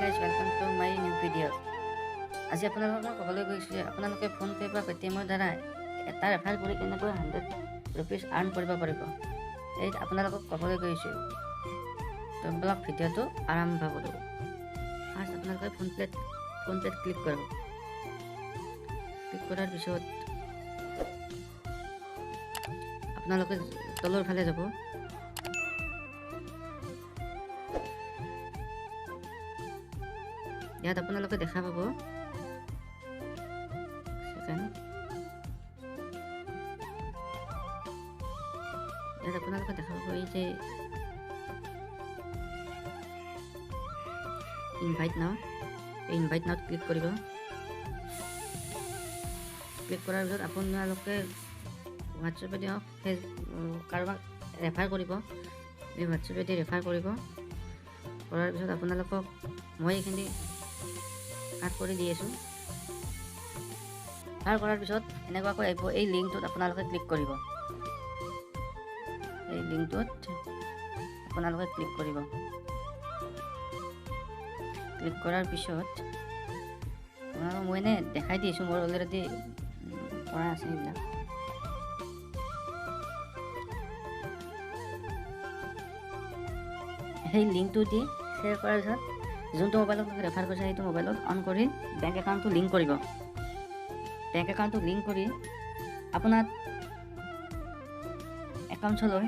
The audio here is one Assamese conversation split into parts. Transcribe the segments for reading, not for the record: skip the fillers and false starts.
guys, welcome to my new video. আজি আপোনালোকক মই ক'বলৈ গৈছোঁ যে আপোনালোকে ফোন পে' বা পেটিএমৰ দ্বাৰা এটা ৰেফাৰ কৰি কেনেকৈ 100 ৰুপিজ আৰ্ণ কৰিব পাৰিব এই আপোনালোকক ক'বলৈ গৈছোঁ। তো ব্লগ ভিডিঅ'টো আৰম্ভ কৰোঁ। ফাৰ্ষ্ট আপোনালোকে ফোন পে'ত ক্লিক কৰক। ক্লিক কৰাৰ পিছত আপোনালোকে তলৰ ফালে যাব। ইয়াত আপোনালোকে দেখা পাব ইয়াত আপোনালোকে দেখা পাব এই যে ইনভাইট নাও ক্লিক কৰিব। ক্লিক কৰাৰ পিছত আপোনালোকে হোৱাটছএপেদি হওক কাৰোবাক ৰেফাৰ কৰিব। এই হোৱাটছএপেদি ৰেফাৰ কৰিব। কৰাৰ পিছত আপোনালোকক মই এইখিনি কাট কৰি দি আছোঁ। ৰেফাৰ কৰাৰ পিছত এনেকুৱাকৈ আহিব। এই লিংকটোত আপোনালোকে ক্লিক কৰিব। এই লিংকটোত আপোনালোকে ক্লিক কৰিব। ক্লিক কৰাৰ পিছত মই এনে দেখাই দিছোঁ, মোৰ অলৰেডি কৰা আছে এইবিলাক। সেই লিংকটো দি শ্বেয়াৰ কৰাৰ পিছত যোনটো মোবাইলত ৰেফাৰ কৰিছে সেইটো মোবাইলত অন কৰি বেংক একাউণ্টটো লিংক কৰিব। বেংক একাউণ্টটো লিংক কৰি আপোনাৰ একাউণ্টলৈ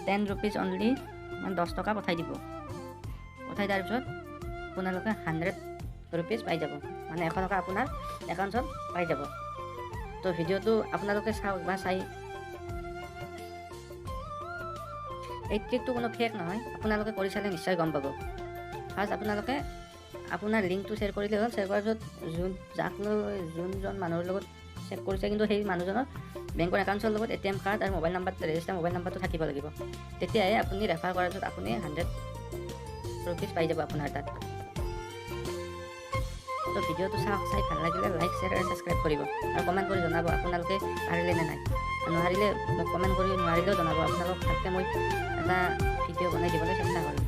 10 ৰুপিজ অনলি, মানে 10 টকা পঠাই দিব। পঠাই দিয়াৰ পিছত আপোনালোকে 100 ৰুপিজ পাই যাব, মানে 100 টকা আপোনাৰ একাউণ্টত পাই যাব। তো ভিডিঅ'টো আপোনালোকে চাওক বা চাই এই ট্ৰিকটো কোনো ফেক নহয়, আপোনালোকে কৰি চালে নিশ্চয় গম পাব। ফাৰ্ষ্ট আপোনালোকে আপোনাৰ লিংকটো শ্বেয়াৰ কৰিলে হ'ল। শ্বেয়াৰ কৰাৰ পিছত যোনজন মানুহৰ লগত শ্বেয়াৰ কৰিছে কিন্তু সেই মানুহজনৰ বেংকৰ একাউণ্টৰ লগত ATM কাৰ্ড আৰু মোবাইল নাম্বাৰ, ৰেজিষ্টাৰ মোবাইল নাম্বাৰটো থাকিব লাগিব। তেতিয়াহে আপুনি ৰেফাৰ কৰাৰ পিছত আপুনি 100 ৰুপিজ পাই যাব আপোনাৰ তাত। তো ভিডিঅ'টো চাই ভাল লাগিলে লাইক, শ্বেয়াৰ আৰু ছাবস্ক্ৰাইব কৰিব আৰু কমেণ্ট কৰি জনাব আপোনালোকে পাৰিলে নে নাই। নোৱাৰিলে মোক কমেণ্ট কৰি নোৱাৰিলেও জনাব। আপোনালোকক ভালকৈ মই এটা ভিডিঅ' বনাই দিবলৈ চেষ্টা কৰিম।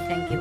Thank U.